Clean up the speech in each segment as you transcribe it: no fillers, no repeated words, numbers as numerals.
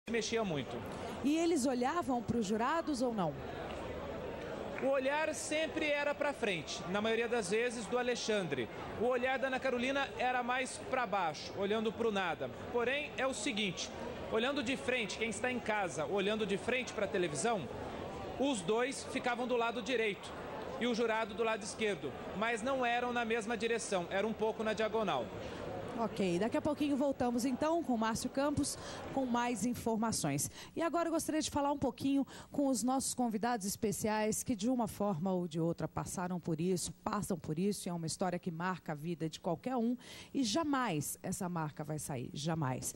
mexia muito. E eles olhavam para os jurados ou não? O olhar sempre era para frente, na maioria das vezes do Alexandre. O olhar da Ana Carolina era mais para baixo, olhando para o nada. Porém, é o seguinte, olhando de frente, quem está em casa, olhando de frente para a televisão, os dois ficavam do lado direito e o jurado do lado esquerdo, mas não eram na mesma direção, era um pouco na diagonal. Ok, daqui a pouquinho voltamos então com o Márcio Campos com mais informações. E agora eu gostaria de falar um pouquinho com os nossos convidados especiais que de uma forma ou de outra passaram por isso, passam por isso, e é uma história que marca a vida de qualquer um e jamais essa marca vai sair, jamais.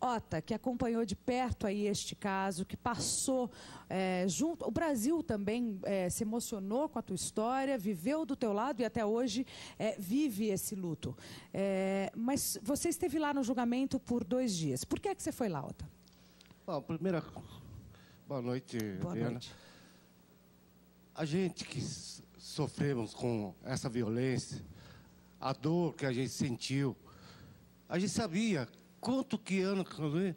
Ota, que acompanhou de perto aí este caso, que passou junto, o Brasil também se emocionou com a tua história, viveu do teu lado e até hoje vive esse luto. Mas você esteve lá no julgamento por 2 dias. Por que é que você foi lá, Ota? Bom, primeira, boa noite, Boa Diana. noite. A gente que sofremos com essa violência, a dor que a gente sentiu, a gente sabia quanto que Ana Carolina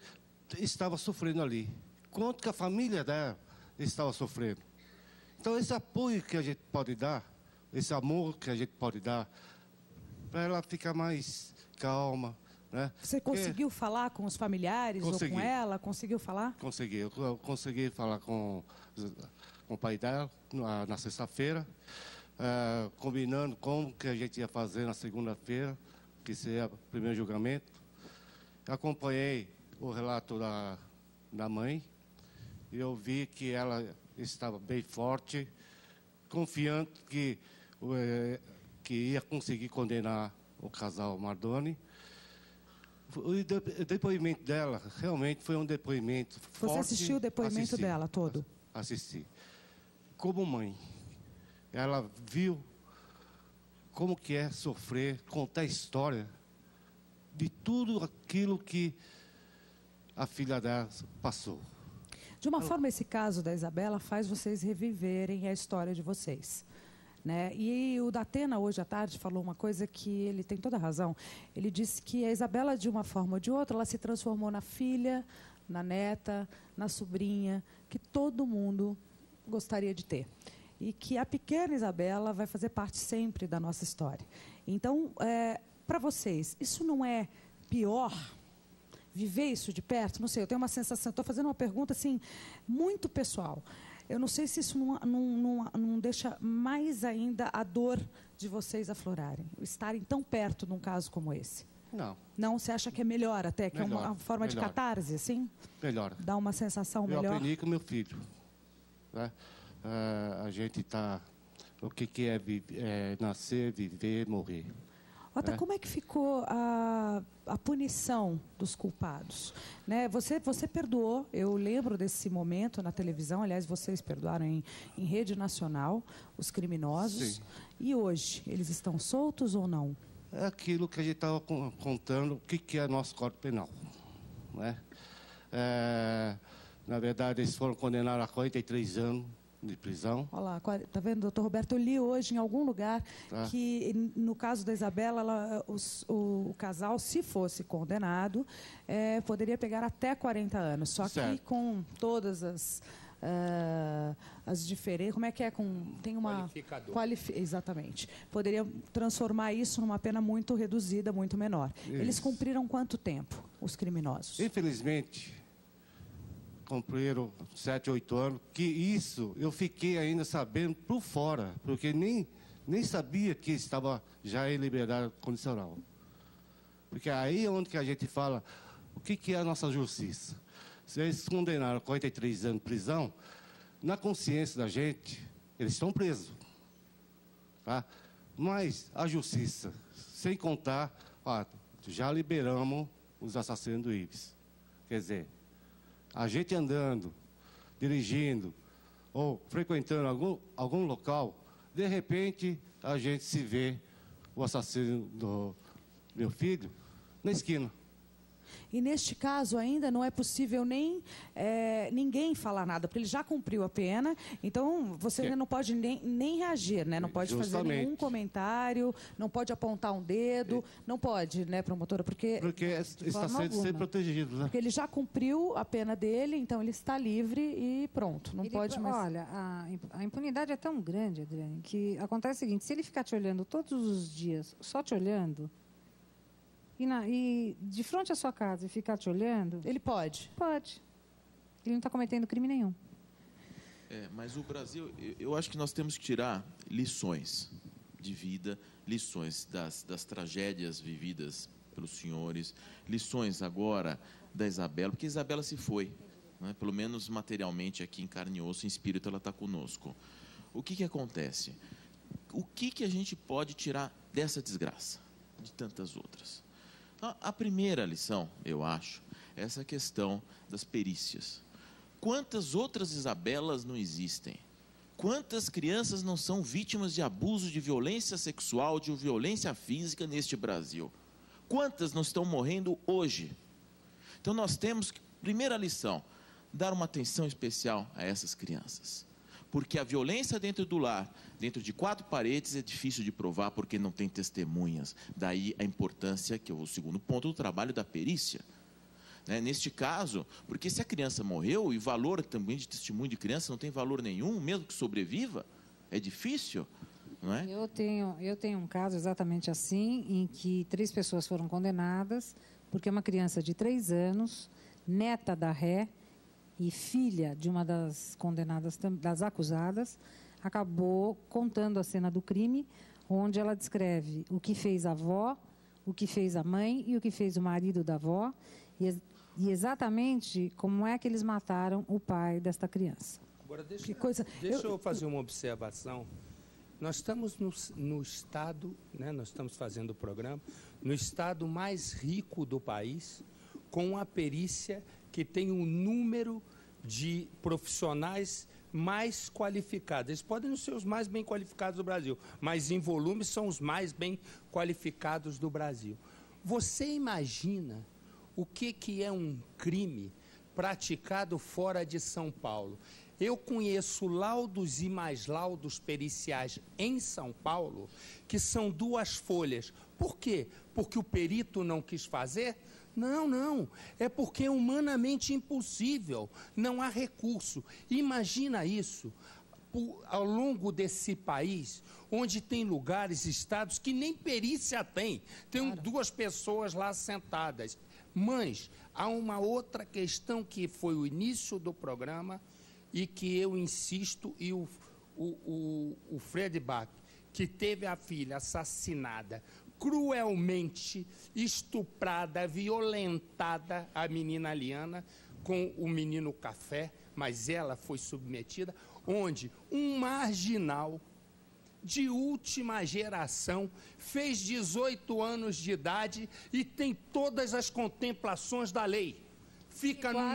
estava sofrendo ali, quanto que a família dela estava sofrendo. Então, esse apoio que a gente pode dar, esse amor que a gente pode dar, para ela ficar mais calma, né? Você conseguiu falar com os familiares ou com ela? Conseguiu falar? Consegui. Eu consegui falar com o pai dela na sexta-feira, combinando como que a gente ia fazer na segunda-feira, que seria o primeiro julgamento. Acompanhei o relato da mãe e eu vi que ela estava bem forte, confiante que ia conseguir condenar o casal Mardoni. O depoimento dela realmente foi um depoimento forte. Você assistiu o depoimento dela todo? Assisti. Como mãe, ela viu como que é sofrer, contar a história de tudo aquilo que a filha dela passou. De uma forma, esse caso da Isabela faz vocês reviverem a história de vocês, né? E o Datena, hoje à tarde, falou uma coisa que ele tem toda a razão. Ele disse que a Isabela, de uma forma ou de outra, ela se transformou na filha, na neta, na sobrinha, que todo mundo gostaria de ter. E que a pequena Isabela vai fazer parte sempre da nossa história. Então, para vocês, isso não é pior? Viver isso de perto? Não sei, eu tenho uma sensação, estou fazendo uma pergunta assim, muito pessoal. Eu não sei se isso não deixa mais ainda a dor de vocês aflorarem, estarem tão perto de um caso como esse. Não. Não, você acha que é melhor até, que melhor, é uma forma de catarse, assim? Melhor. Dá uma sensação melhor? Eu aprendi com meu filho, né? A gente está... O que é nascer, viver, morrer. Ota, como é que ficou a punição dos culpados? Né? Você perdoou, eu lembro desse momento na televisão, aliás, vocês perdoaram em rede nacional os criminosos. Sim. E hoje, eles estão soltos ou não? É aquilo que a gente estava contando, o que é nosso Código Penal, né? Na verdade, eles foram condenados a 43 anos de prisão. Olha lá, tá vendo, doutor Roberto? Eu li hoje em algum lugar que, no caso da Isabela, o casal, se fosse condenado, poderia pegar até 40 anos. Só que com todas as diferenças... Como é que é? Tem uma... Exatamente. Poderia transformar isso numa pena muito reduzida, muito menor. Isso. Eles cumpriram quanto tempo, os criminosos? Infelizmente... cumpriram 7, 8 anos, que isso eu fiquei ainda sabendo por fora, porque nem sabia que estava já em liberdade condicional. Porque aí é onde que a gente fala o que é a nossa justiça. Se eles condenaram 43 anos de prisão, na consciência da gente, eles estão presos. Tá? Mas a justiça, sem contar, já liberamos os assassinos do Ibis. Quer dizer, a gente andando, dirigindo ou frequentando algum local, de repente a gente se vê o assassino do meu filho na esquina. E neste caso ainda não é possível nem ninguém falar nada, porque ele já cumpriu a pena, então você ainda não pode nem reagir, né? Não pode fazer nenhum comentário, não pode apontar um dedo, não pode, né, promotora? Porque está sendo protegido, né? Porque ele já cumpriu a pena dele, então ele está livre e pronto, não pode mais... Olha, a impunidade é tão grande, Adriane, que acontece o seguinte, se ele ficar te olhando todos os dias, só te olhando, e de frente à sua casa e ficar te olhando... Ele pode? Pode. Ele não está cometendo crime nenhum. Mas o Brasil, eu acho que nós temos que tirar lições de vida, lições das tragédias vividas pelos senhores, lições agora da Isabela, porque a Isabela se foi, né? Pelo menos materialmente aqui em carne e osso, em espírito, ela está conosco. O que acontece? O que a gente pode tirar dessa desgraça, de tantas outras? A primeira lição, eu acho, é essa questão das perícias. Quantas outras Isabelas não existem? Quantas crianças não são vítimas de abuso, de violência sexual, de violência física neste Brasil? Quantas não estão morrendo hoje? Então, nós temos que, primeira lição, dar uma atenção especial a essas crianças. Porque a violência dentro do lar, dentro de 4 paredes, é difícil de provar porque não tem testemunhas. Daí a importância, que é o segundo ponto, do trabalho da perícia. Neste caso, porque se a criança morreu, e valor também de testemunho de criança não tem valor nenhum, mesmo que sobreviva, é difícil, não é? Eu tenho um caso exatamente assim, em que 3 pessoas foram condenadas, porque uma criança de 3 anos, neta da ré, e filha de uma das condenadas, das acusadas, acabou contando a cena do crime, onde ela descreve o que fez a avó, o que fez a mãe e o que fez o marido da avó, e exatamente como é que eles mataram o pai desta criança. Agora, deixa eu fazer uma observação. Nós estamos no estado, né, nós estamos fazendo o programa, no estado mais rico do país, com a perícia que tem um número de profissionais mais qualificados. Eles podem não ser os mais bem qualificados do Brasil, mas em volume são os mais bem qualificados do Brasil. Você imagina o que é um crime praticado fora de São Paulo? Eu conheço laudos e mais laudos periciais em São Paulo, que são 2 folhas. Por quê? Porque o perito não quis fazer? Não. É porque é humanamente impossível. Não há recurso. Imagina isso ao longo desse país, onde tem lugares, estados que nem perícia tem. Tem 2 pessoas lá sentadas. Mas há uma outra questão que foi o início do programa e que eu insisto, e o Fred Bach, que teve a filha assassinada, cruelmente estuprada, violentada, a menina Liana, com o menino Café, mas ela foi submetida, onde um marginal de última geração fez 18 anos de idade e tem todas as contemplações da lei. Fica num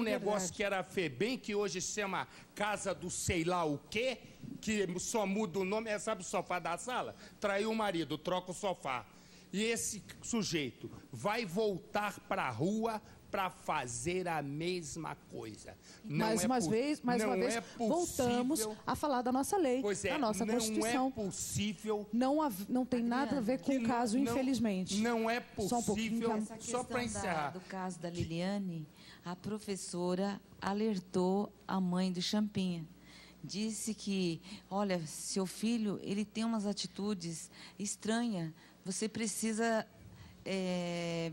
negócio que era a FEBEM, que hoje se chama Casa do sei lá o quê, que só muda o nome, sabe o sofá da sala? Traiu o marido, troca o sofá. E esse sujeito vai voltar para a rua para fazer a mesma coisa. Mais uma vez, voltamos a falar da nossa lei, da nossa Constituição. Não é possível... Não tem nada a ver com o caso, infelizmente. Não é possível... Só para encerrar. Do caso da Liliane, a professora alertou a mãe do Champinha. Disse que, olha, seu filho, ele tem umas atitudes estranhas, você precisa...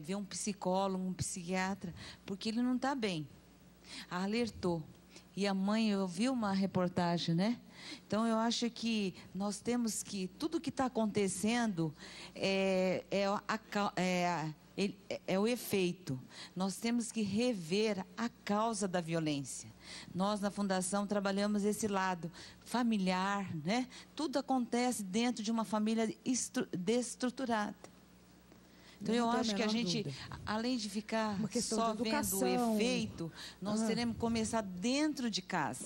ver um psicólogo, um psiquiatra, porque ele não está bem. Alertou. E a mãe, eu vi uma reportagem, né? Então, eu acho que nós temos que... Tudo que está acontecendo é o efeito. Nós temos que rever a causa da violência. Nós, na Fundação, trabalhamos esse lado familiar, né? Tudo acontece dentro de uma família desestruturada. Então, eu acho que a gente, além de ficar só vendo o efeito, nós teremos que começar dentro de casa.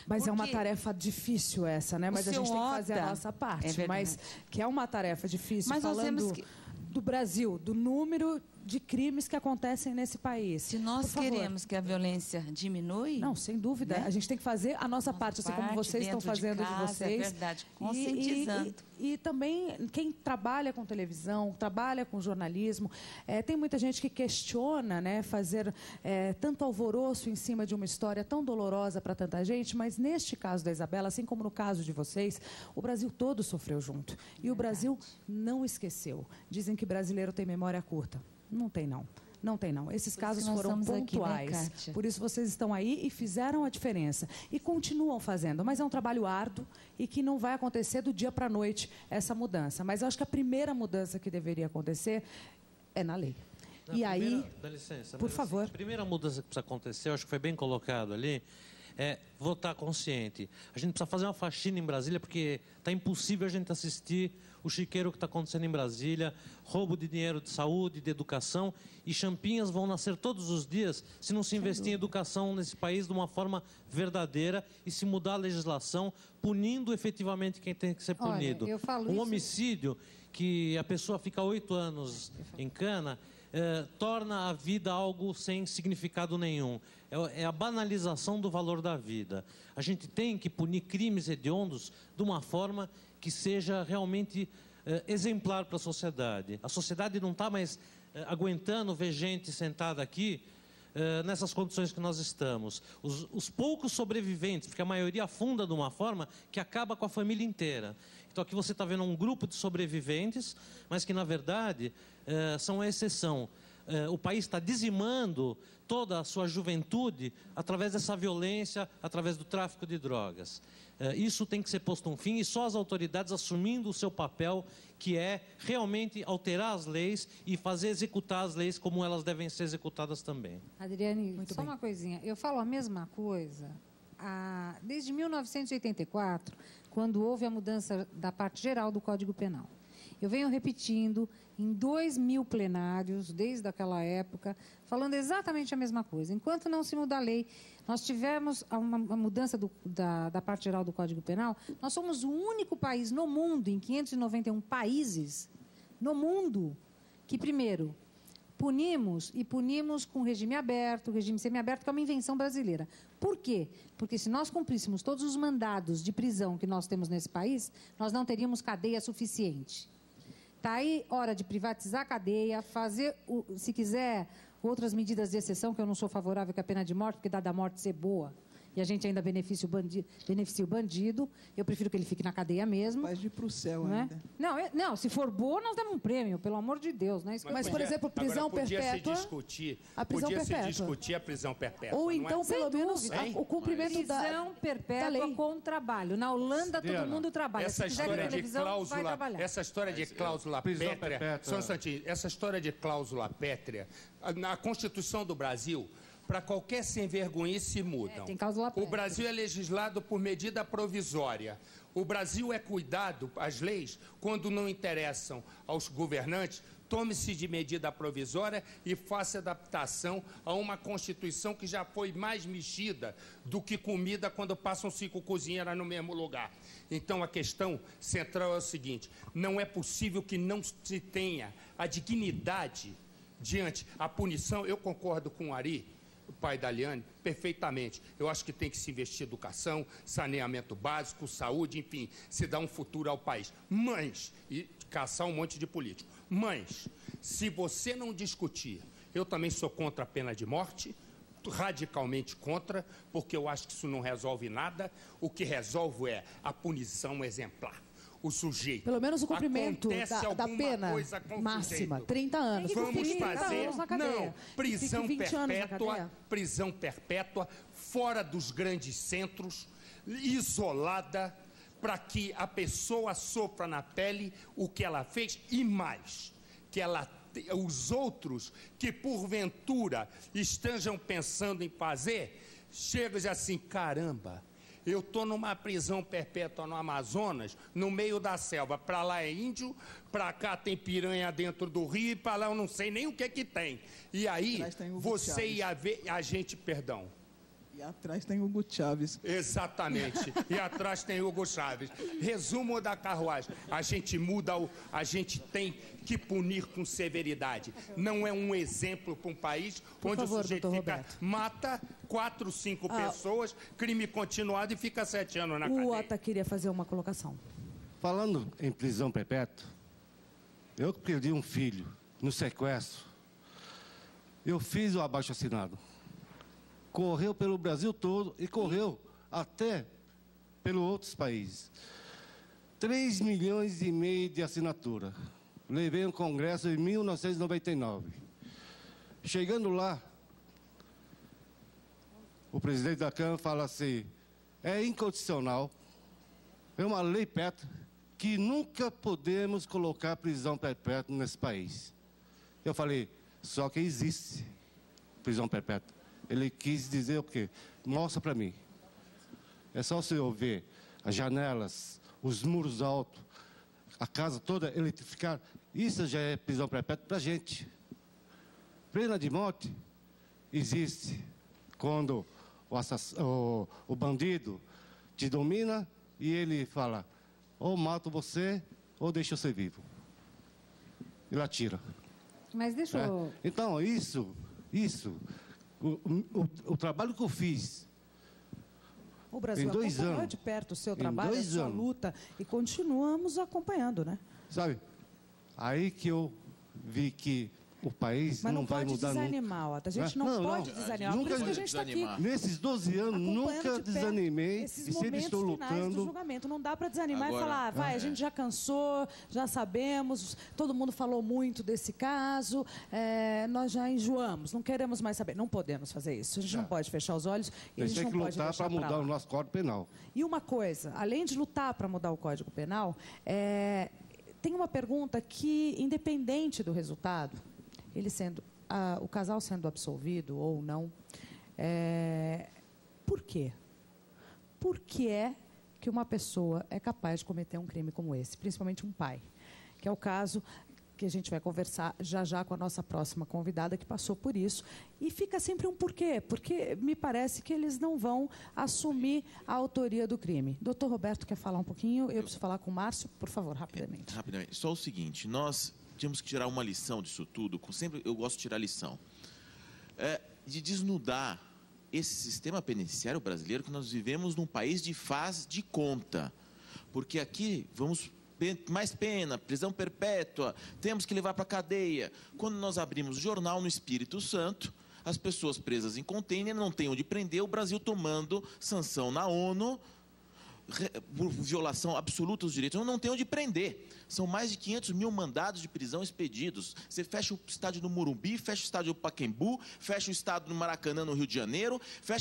Mas é uma tarefa difícil essa, né? Mas a gente tem que fazer a nossa parte. Mas que é uma tarefa difícil, mas falando do Brasil, do número de crimes que acontecem nesse país. Se nós queremos que a violência diminui... Não, sem dúvida. Né? A gente tem que fazer a nossa parte, assim como vocês estão fazendo de vocês. É verdade, conscientizando. E também quem trabalha com televisão, trabalha com jornalismo, tem muita gente que questiona, né, fazer tanto alvoroço em cima de uma história tão dolorosa para tanta gente, mas neste caso da Isabela, assim como no caso de vocês, o Brasil todo sofreu junto. E o Brasil não esqueceu. Dizem que brasileiro tem memória curta. Não tem, não. Não tem, não. Esses casos foram pontuais. Aqui, né, por isso vocês estão aí e fizeram a diferença. E continuam fazendo. Mas é um trabalho árduo e que não vai acontecer do dia para a noite essa mudança. Mas eu acho que a primeira mudança que deveria acontecer é na lei. E aí, dá licença, por favor. Assim, a primeira mudança que precisa acontecer, eu acho que foi bem colocado ali, é votar consciente. A gente precisa fazer uma faxina em Brasília, porque está impossível a gente assistir o chiqueiro que está acontecendo em Brasília, roubo de dinheiro de saúde, de educação, e champinhas vão nascer todos os dias se não se investir em educação nesse país de uma forma verdadeira e se mudar a legislação, punindo efetivamente quem tem que ser punido. Olha, eu falo um homicídio que a pessoa fica 8 anos em cana, torna a vida algo sem significado nenhum. É a banalização do valor da vida. A gente tem que punir crimes hediondos de uma forma que seja realmente exemplar para a sociedade. A sociedade não está mais aguentando ver gente sentada aqui nessas condições que nós estamos. Os poucos sobreviventes, porque a maioria afunda de uma forma que acaba com a família inteira. Então aqui você está vendo um grupo de sobreviventes, mas que na verdade são a exceção. O país está dizimando toda a sua juventude através dessa violência, através do tráfico de drogas. Isso tem que ser posto um fim e só as autoridades assumindo o seu papel, que é realmente alterar as leis e fazer executar as leis como elas devem ser executadas também. Adriane, só uma coisinha. Eu falo a mesma coisa desde 1984, quando houve a mudança da parte geral do Código Penal. Eu venho repetindo em 2.000 plenários, desde aquela época, falando exatamente a mesma coisa. Enquanto não se muda a lei, nós tivemos uma mudança da parte geral do Código Penal, nós somos o único país no mundo, em 591 países, no mundo, que primeiro punimos com regime aberto, regime semiaberto, que é uma invenção brasileira. Por quê? Porque se nós cumpríssemos todos os mandados de prisão que nós temos nesse país, nós não teríamos cadeia suficiente. Está aí hora de privatizar a cadeia, fazer, se quiser, outras medidas de exceção, que eu não sou favorável com a pena de morte, porque dá da morte ser boa, e a gente ainda beneficia o bandido, eu prefiro que ele fique na cadeia mesmo. Vai ir para o céu não ainda. É? Não, se for boa, nós damos um prêmio, pelo amor de Deus. Não é isso. Mas, por exemplo, prisão perpétua... Podia se discutir a prisão perpétua. Ou então, pelo menos, o cumprimento da prisão perpétua com trabalho. Na Holanda, todo mundo trabalha. Essa história de cláusula pétrea... Só um instantinho. Essa história de cláusula pétrea, na Constituição do Brasil... Para qualquer sem-vergonhice mudam. O Brasil é legislado por medida provisória. O Brasil é cuidado, as leis, quando não interessam aos governantes, tome-se de medida provisória e faça adaptação a uma Constituição que já foi mais mexida do que comida quando passam 5 cozinheiras no mesmo lugar. Então, a questão central é o seguinte: não é possível que não se tenha a dignidade diante a punição. Eu concordo com o Ari, o pai da Liane, perfeitamente. Eu acho que tem que se investir em educação, saneamento básico, saúde, enfim, se dar um futuro ao país. Mas, e caçar um monte de político. Mas, se você não discutir, eu também sou contra a pena de morte, radicalmente contra, porque eu acho que isso não resolve nada. O que resolve é a punição exemplar. O sujeito. Pelo menos o cumprimento da pena máxima, 30 anos. Vamos fazer, não, prisão perpétua, fora dos grandes centros, isolada, para que a pessoa sofra na pele o que ela fez e mais, que os outros que porventura estejam pensando em fazer, chegam assim, caramba, eu estou numa prisão perpétua no Amazonas, no meio da selva. Para lá é índio, para cá tem piranha dentro do rio, e para lá eu não sei nem o que é que tem. E aí, você ia ver, a gente, perdão. E atrás tem Hugo Chávez. Exatamente. E atrás tem Hugo Chávez. Resumo da carruagem. A gente muda, a gente tem que punir com severidade. Não é um exemplo para um país onde o sujeito mata 4, 5 pessoas, crime continuado e fica 7 anos na cadeia. O Ota queria fazer uma colocação. Falando em prisão perpétua, eu perdi um filho no sequestro. Eu fiz o abaixo-assinado. Correu pelo Brasil todo e correu até pelos outros países. 3,5 milhões de assinatura. Levei no Congresso em 1999. Chegando lá, o presidente da Câmara fala assim, é incondicional, é uma lei perpétua, que nunca podemos colocar prisão perpétua nesse país. Eu falei, só que existe prisão perpétua. Ele quis dizer o quê? Mostra para mim. É só você ver as janelas, os muros altos, a casa toda eletrificada. Isso já é prisão perpétua para a gente. Pena de morte existe quando o bandido te domina e ele fala, ou mato você ou deixo você vivo. Ele atira. Mas deixa eu... Então, o trabalho que eu fiz o Brasil acompanhou de perto o seu trabalho, a sua luta, e continuamos acompanhando, né? Sabe, aí que eu vi que o país não vai mudar nunca. A gente não pode desanimar, por isso que a gente está aqui. Nesses 12 anos, nunca desanimei e sempre estou lutando. Do julgamento. Não dá para desanimar e falar, a gente já cansou, já sabemos, todo mundo falou muito desse caso, nós já enjoamos, não queremos mais saber. Não podemos fazer isso, a gente não pode fechar os olhos e a gente não pode deixar lutar para mudar o nosso Código Penal. E uma coisa, além de lutar para mudar o Código Penal, tem uma pergunta que, independente do resultado, o casal sendo absolvido ou não, por quê? Por que é que uma pessoa é capaz de cometer um crime como esse, principalmente um pai? Que é o caso que a gente vai conversar já com a nossa próxima convidada que passou por isso. E fica sempre um porquê, porque me parece que eles não vão assumir a autoria do crime. Doutor Roberto quer falar um pouquinho? Eu preciso falar com o Márcio, por favor, rapidamente. Rapidamente. Só o seguinte, nós tínhamos que tirar uma lição disso tudo, sempre eu gosto de tirar lição, de desnudar esse sistema penitenciário brasileiro, que nós vivemos num país de faz de conta, porque aqui vamos mais pena, prisão perpétua, temos que levar para a cadeia. Quando nós abrimos o jornal no Espírito Santo, as pessoas presas em container não têm onde prender, o Brasil tomando sanção na ONU, por violação absoluta dos direitos, não tem onde prender. São mais de 500 mil mandados de prisão expedidos. Você fecha o estádio do Morumbi, fecha o estádio do Pacaembu, fecha o estádio do Maracanã, no Rio de Janeiro,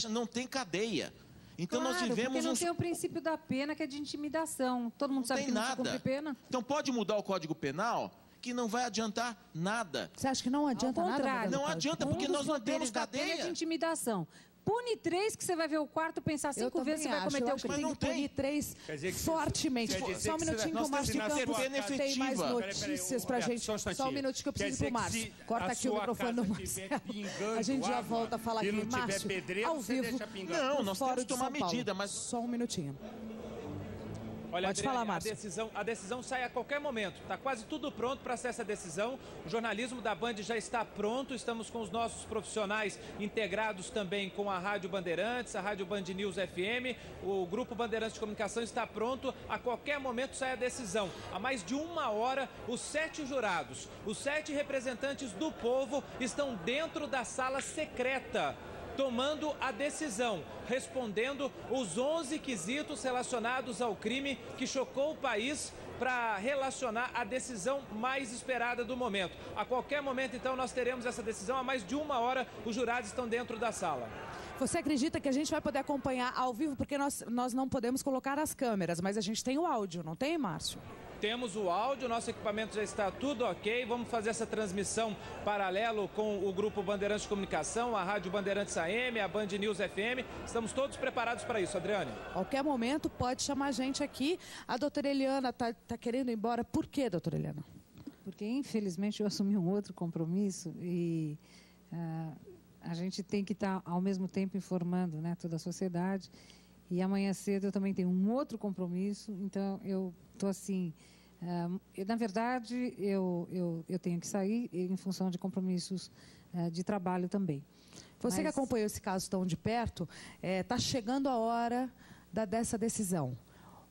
não tem cadeia. Então claro, nós vivemos porque não tem o princípio da pena, que é de intimidação. Todo mundo sabe que não precisa cumprir pena. Então pode mudar o Código Penal, que não vai adiantar nada. Você acha que não adianta nada? Não adianta, porque nós não temos cadeia. É de intimidação. Pune 3, que você vai ver o quarto, pensar 5 vezes que vai cometer o crime. Mas não tem. Punir 3 fortemente. Só um minutinho que o Márcio de Campos tem mais notícias pra gente. Só um minutinho que eu preciso ir pro Márcio. Corta aqui o microfone do Márcio. A gente já volta a falar aqui. Márcio, ao vivo. Não, nós temos que tomar medida, mas... Só um minutinho. Olha, pode Adriane, falar, Márcio. A decisão sai a qualquer momento. Está quase tudo pronto para ser essa decisão. O jornalismo da Band já está pronto. Estamos com os nossos profissionais integrados também com a Rádio Bandeirantes, a Rádio Band News FM. O Grupo Bandeirantes de Comunicação está pronto. A qualquer momento sai a decisão. Há mais de 1 hora, os 7 jurados, os 7 representantes do povo estão dentro da sala secreta, tomando a decisão, respondendo os 11 quesitos relacionados ao crime que chocou o país, para relacionar a decisão mais esperada do momento. A qualquer momento, então, nós teremos essa decisão. Há mais de 1 hora, os jurados estão dentro da sala. Você acredita que a gente vai poder acompanhar ao vivo? Porque nós não podemos colocar as câmeras, mas a gente tem o áudio, não tem, Márcio? Temos o áudio, nosso equipamento já está tudo ok. Vamos fazer essa transmissão paralelo com o Grupo Bandeirantes de Comunicação, a Rádio Bandeirantes AM, a Band News FM. Estamos todos preparados para isso, Adriane. Qualquer momento pode chamar a gente aqui. A doutora Eliana está querendo ir embora. Por quê, doutora Eliana? Porque, infelizmente, eu assumi um outro compromisso e a gente tem que estar, ao mesmo tempo, informando, né, toda a sociedade. E amanhã cedo eu também tenho um outro compromisso, então eu estou assim... na verdade, eu tenho que sair em função de compromissos de trabalho também. Você que acompanhou esse caso tão de perto, está chegando a hora dessa decisão.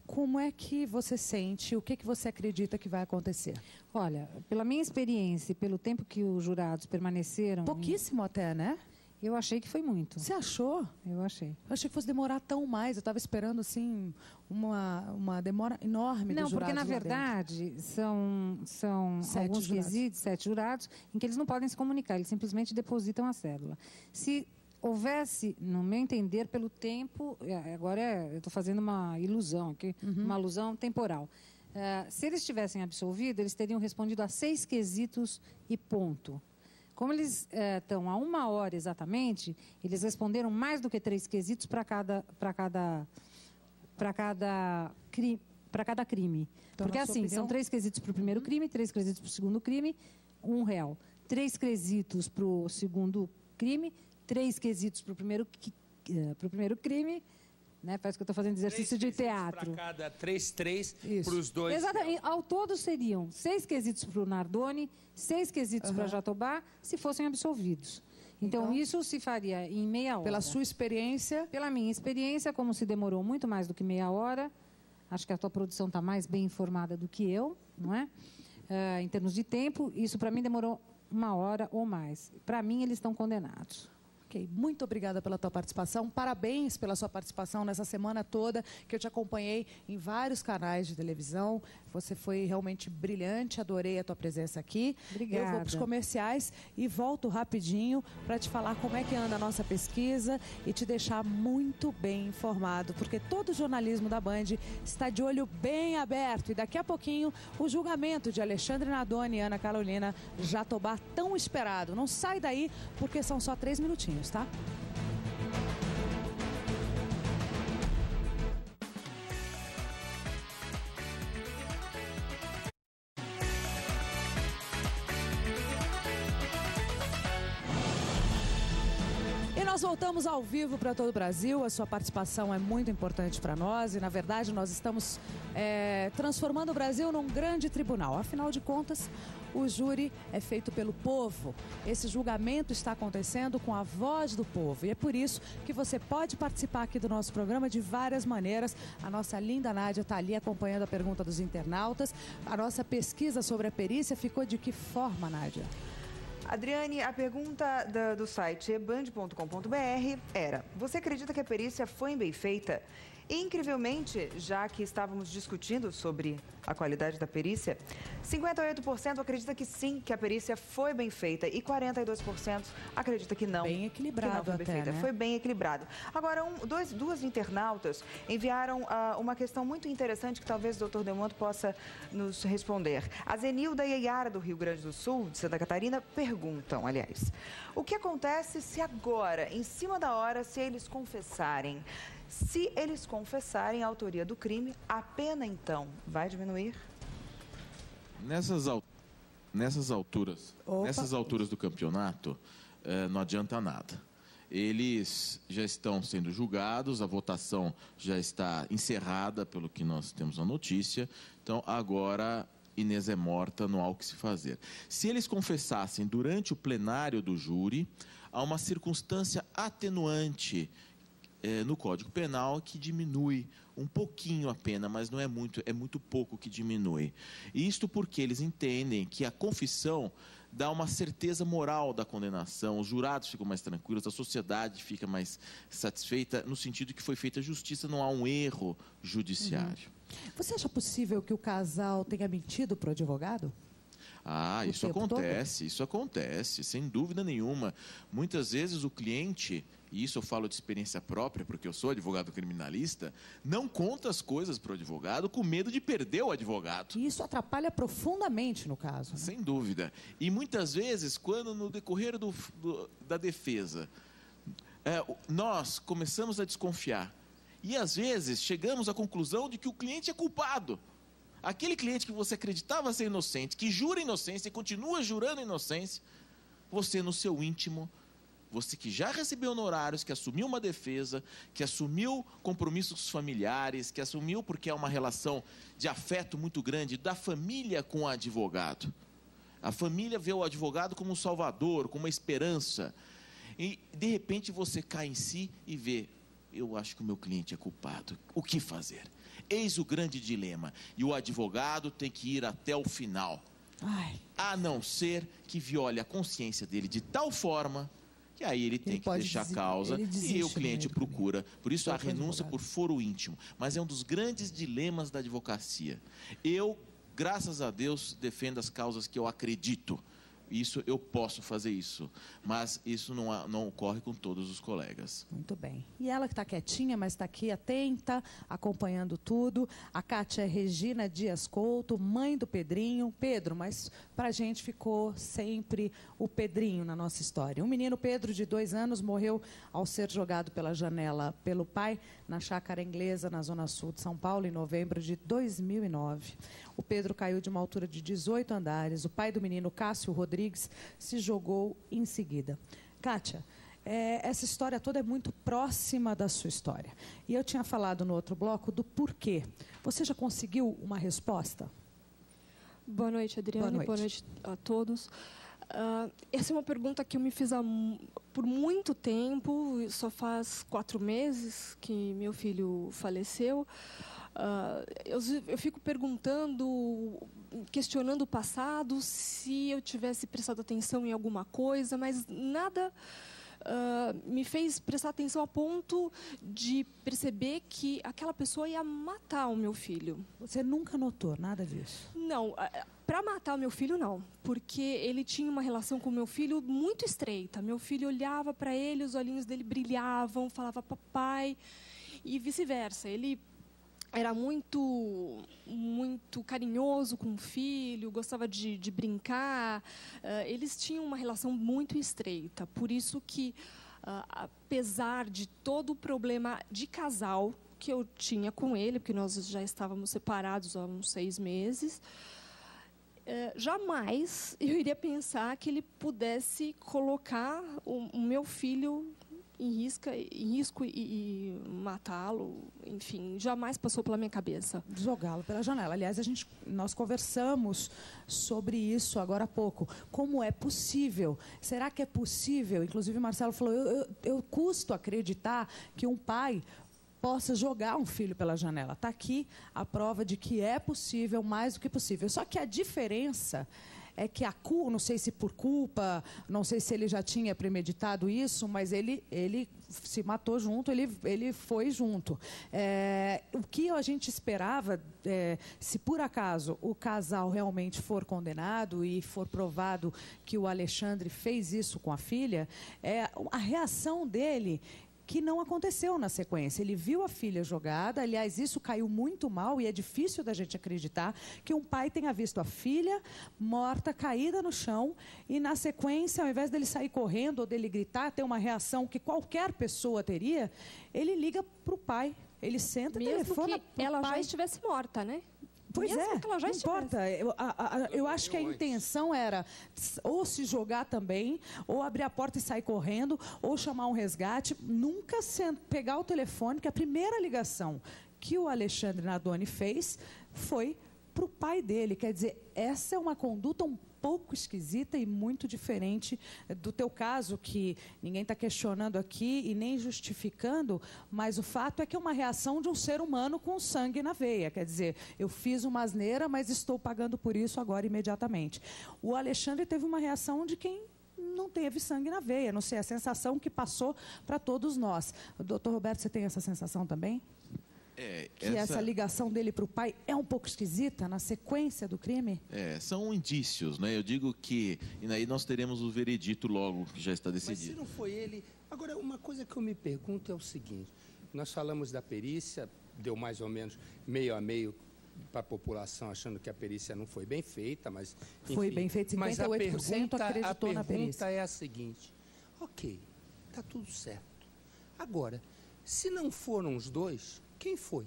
Como é que você sente? O que você acredita que vai acontecer? Olha, pela minha experiência e pelo tempo que os jurados permaneceram... Pouquíssimo até, né? Eu achei que foi muito. Você achou? Eu achei. Eu achei que fosse demorar tão mais. Eu estava esperando, assim, uma demora enorme dos jurados. Não, porque, na verdade, são alguns quesitos, 7 jurados, em que eles não podem se comunicar. Eles simplesmente depositam a cédula. Se houvesse, no meu entender, pelo tempo... Agora eu estou fazendo uma ilusão aqui, uma alusão temporal. Se eles tivessem absolvido, eles teriam respondido a 6 quesitos e ponto. Como eles estão a 1 hora exatamente, eles responderam mais do que 3 quesitos para cada crime. Então, porque assim, são 3 quesitos para o primeiro crime, 3 quesitos para o segundo crime, R$1. 3 quesitos para o segundo crime, 3 quesitos para o primeiro crime, né? Parece que eu estou fazendo exercício de teatro. Para cada 3 para os dois. Exatamente. Ao todo seriam 6 quesitos para o Nardoni, 6 quesitos para Jatobá, se fossem absolvidos. Então, isso se faria em meia hora. Pela sua experiência? Pela minha experiência, como se demorou muito mais do que meia hora, acho que a tua produção está mais bem informada do que eu, não é? Em termos de tempo, isso para mim demorou 1 hora ou mais. Para mim, eles estão condenados. Ok, muito obrigada pela tua participação. Parabéns pela sua participação nessa semana toda, que eu te acompanhei em vários canais de televisão. Você foi realmente brilhante, adorei a tua presença aqui. Obrigada. Eu vou para os comerciais e volto rapidinho para te falar como é que anda a nossa pesquisa e te deixar muito bem informado, porque todo o jornalismo da Band está de olho bem aberto. E daqui a pouquinho, o julgamento de Alexandre Nardoni e Ana Carolina Jatobá, tão esperado. Não sai daí, porque são só 3 minutinhos. Tá? E nós voltamos ao vivo para todo o Brasil. A sua participação é muito importante para nós e, na verdade, nós estamos transformando o Brasil num grande tribunal. Afinal de contas, o júri é feito pelo povo. Esse julgamento está acontecendo com a voz do povo. E é por isso que você pode participar aqui do nosso programa de várias maneiras. A nossa linda Nádia está ali acompanhando a pergunta dos internautas. A nossa pesquisa sobre a perícia ficou de que forma, Nádia? Adriane, a pergunta do site eband.com.br era: você acredita que a perícia foi bem feita? E, incrivelmente, já que estávamos discutindo sobre a qualidade da perícia, 58% acredita que sim, que a perícia foi bem feita e 42% acredita que não. Bem equilibrado que não foi bem feita. né? Foi bem equilibrado. Agora, duas internautas enviaram uma questão muito interessante que talvez o doutor Delmonte possa nos responder. A Zenilda e a Yara, do Rio Grande do Sul, de Santa Catarina, perguntam, aliás, o que acontece se agora, em cima da hora, se eles confessarem? Se eles confessarem a autoria do crime, a pena, então, vai diminuir? Nessas alturas do campeonato, não adianta nada. Eles já estão sendo julgados, a votação já está encerrada, pelo que nós temos a notícia. Então, agora, Inês é morta, não há o que se fazer. Se eles confessassem durante o plenário do júri, há uma circunstância atenuante no Código Penal que diminui um pouquinho a pena, mas não é muito, é muito pouco que diminui. Isto porque eles entendem que a confissão dá uma certeza moral da condenação, os jurados ficam mais tranquilos, a sociedade fica mais satisfeita, no sentido que foi feita justiça, não há um erro judiciário. Você acha possível que o casal tenha mentido para o advogado? Isso acontece, sem dúvida nenhuma. Muitas vezes o cliente, e isso eu falo de experiência própria, porque eu sou advogado criminalista, não conta as coisas para o advogado com medo de perder o advogado. E isso atrapalha profundamente no caso, né? Sem dúvida. E muitas vezes, quando no decorrer da defesa, nós começamos a desconfiar, e às vezes chegamos à conclusão de que o cliente é culpado. Aquele cliente que você acreditava ser inocente, que jura inocência e continua jurando inocência, você no seu íntimo, Você que já recebeu honorários, que assumiu uma defesa, que assumiu compromissos familiares, que assumiu porque é uma relação de afeto muito grande da família com o advogado. A família vê o advogado como um salvador, como uma esperança. E, de repente, você cai em si e vê, eu acho que o meu cliente é culpado. O que fazer? Eis o grande dilema. E o advogado tem que ir até o final. A não ser que viole a consciência dele de tal forma que aí ele tem que deixar a causa e o cliente procura. Por isso a renúncia por foro íntimo. Mas é um dos grandes dilemas da advocacia. Eu, graças a Deus, defendo as causas que eu acredito. Isso, eu posso fazer isso, mas isso não ocorre com todos os colegas. Muito bem. E ela que está quietinha, mas está aqui atenta, acompanhando tudo. A Kátia Regina Dias Couto, mãe do Pedrinho. Pedro, mas para a gente ficou sempre o Pedrinho na nossa história. Um menino Pedro, de 2 anos, morreu ao ser jogado pela janela pelo pai na Chácara Inglesa, na Zona Sul de São Paulo, em novembro de 2009. O Pedro caiu de uma altura de 18 andares. O pai do menino, Cássio Rodrigues, se jogou em seguida. Kátia, essa história toda é muito próxima da sua história. E eu tinha falado no outro bloco do porquê. Você já conseguiu uma resposta? Boa noite, Adriane. Boa noite a todos. Essa é uma pergunta que eu me fiz por muito tempo. Só faz 4 meses que meu filho faleceu. Eu fico perguntando, questionando o passado, se eu tivesse prestado atenção em alguma coisa, mas nada me fez prestar atenção a ponto de perceber que aquela pessoa ia matar o meu filho. Você nunca notou nada disso? Não, para matar o meu filho não, porque ele tinha uma relação com o meu filho muito estreita. Meu filho olhava para ele, os olhinhos dele brilhavam, falava papai, e vice-versa. Ele era muito carinhoso com o filho, gostava de brincar. Eles tinham uma relação muito estreita. Por isso que, apesar de todo o problema de casal que eu tinha com ele, porque nós já estávamos separados há uns 6 meses, jamais eu iria pensar que ele pudesse colocar o meu filho em risco e matá-lo, enfim, jamais passou pela minha cabeça. Jogá-lo pela janela. Aliás, nós conversamos sobre isso agora há pouco. Como é possível? Será que é possível? Inclusive, Marcelo falou, eu custo acreditar que um pai possa jogar um filho pela janela. Está aqui a prova de que é possível, mais do que possível. Só que a diferença é que não sei se por culpa, não sei se ele já tinha premeditado isso, mas ele se matou junto, ele foi junto. O que a gente esperava, se por acaso o casal realmente for condenado e for provado que o Alexandre fez isso com a filha, a reação dele, que não aconteceu na sequência. Ele viu a filha jogada, aliás, isso caiu muito mal e é difícil da gente acreditar que um pai tenha visto a filha morta, caída no chão e, na sequência, ao invés dele sair correndo ou dele gritar, ter uma reação que qualquer pessoa teria, ele liga para o pai. Ele senta e telefona que ela já estivesse morta, né? Pois não importa. Eu acho que a intenção era ou se jogar também, ou abrir a porta e sair correndo, ou chamar um resgate. Nunca pegar o telefone, que a primeira ligação que o Alexandre Nardoni fez foi para o pai dele. Quer dizer, essa é uma conduta um pouco esquisita e muito diferente do teu caso, que ninguém está questionando aqui e nem justificando, mas o fato é que é uma reação de um ser humano com sangue na veia. Quer dizer, eu fiz uma asneira, mas estou pagando por isso agora imediatamente. O Alexandre teve uma reação de quem não teve sangue na veia, não sei, a sensação que passou para todos nós. Doutor Roberto, você tem essa sensação também? Essa ligação dele para o pai é um pouco esquisita na sequência do crime? São indícios, né? Eu digo que e aí nós teremos o veredito logo, que já está decidido. Mas se não foi ele... Agora, uma coisa que eu me pergunto é o seguinte, nós falamos da perícia, deu mais ou menos meio a meio para a população, achando que a perícia não foi bem feita, mas... Enfim, foi bem feita, 58% acreditou na perícia. A pergunta é a seguinte, ok, está tudo certo. Agora, se não foram os dois... Quem foi?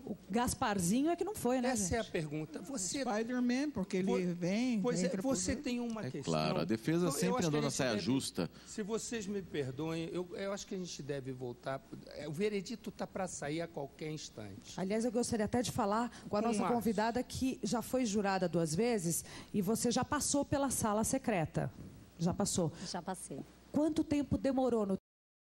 O Gasparzinho é que não foi, né, Essa gente? é a pergunta. Você... Spider-Man, porque ele vem... Pois é, entra você por... tem uma questão... Claro, a defesa Eu sempre acho que andou a na gente saia deve- justa. Se vocês me perdoem, eu acho que a gente deve voltar... O veredito está para sair a qualquer instante. Aliás, eu gostaria até de falar com a Com nossa Márcio. convidada que já foi jurada 2 vezes e você já passou pela sala secreta. Já passou. Já passei. Quanto tempo demorou no